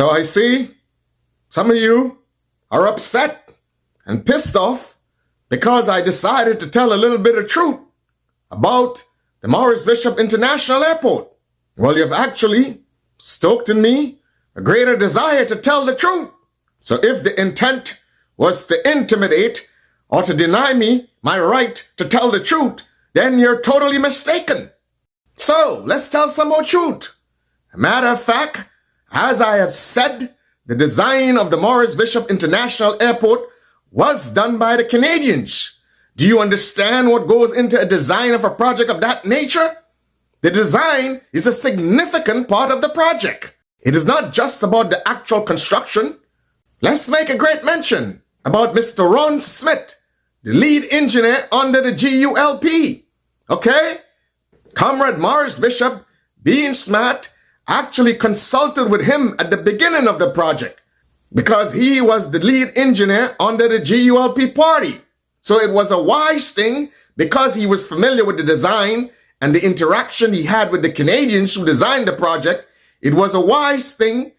So I see some of you are upset and pissed off because I decided to tell a little bit of truth about the Maurice Bishop International Airport. Well, you've actually stoked in me a greater desire to tell the truth. So if the intent was to intimidate or to deny me my right to tell the truth, then you're totally mistaken. So let's tell some more truth. A matter of fact, as I have said, the design of the Maurice Bishop International Airport was done by the Canadians. Do you understand what goes into a design of a project of that nature? The design is a significant part of the project. It is not just about the actual construction. Let's make a great mention about Mr. Ron Smith, the lead engineer under the GULP. Okay? Comrade Maurice Bishop, being smart, actually consulted with him at the beginning of the project because he was the lead engineer under the GULP party. So it was a wise thing because he was familiar with the design and the interaction he had with the Canadians who designed the project. It was a wise thing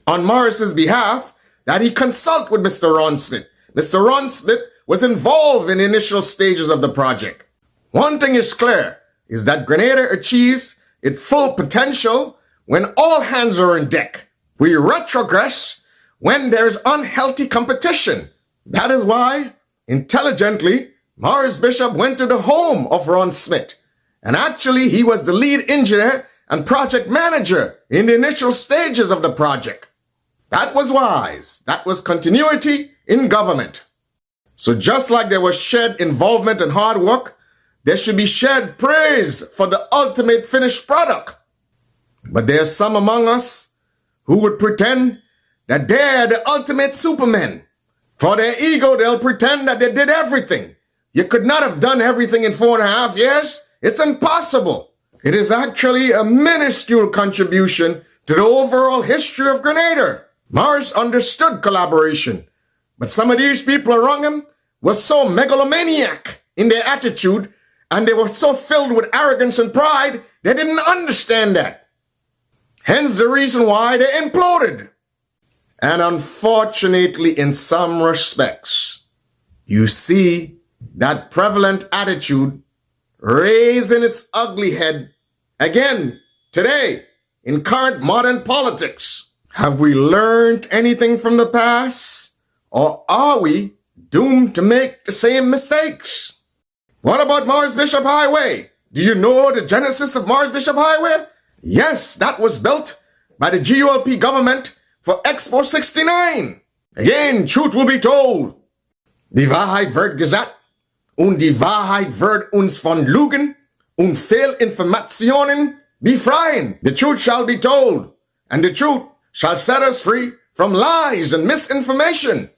on Maurice's behalf that he consult with Mr. Ron Smith. Mr. Ron Smith was involved in the initial stages of the project. One thing is clear, is that Grenada achieves its full potential when all hands are on deck. We retrogress when there's unhealthy competition. That is why, intelligently, Maurice Bishop went to the home of Ron Smith. And actually, he was the lead engineer and project manager in the initial stages of the project. That was wise. That was continuity in government. So just like there was shared involvement and hard work, there should be shared praise for the ultimate finished product. But there are some among us who would pretend that they're the ultimate supermen. For their ego, they'll pretend that they did everything. You could not have done everything in 4.5 years. It's impossible. It is actually a minuscule contribution to the overall history of Grenada. Maurice understood collaboration, but some of these people around him were so megalomaniac in their attitude, and they were so filled with arrogance and pride, they didn't understand that. Hence the reason why they imploded. And unfortunately, in some respects, you see that prevalent attitude raising its ugly head again today in current modern politics. Have we learned anything from the past? Or are we doomed to make the same mistakes? What about Maurice Bishop Highway? Do you know the genesis of Maurice Bishop Highway? Yes, that was built by the GULP government for Expo 69. Again, truth will be told. Die Wahrheit wird gesagt und die Wahrheit wird uns von Lügen und Fehlinformationen befreien. The truth shall be told, and the truth shall set us free from lies and misinformation.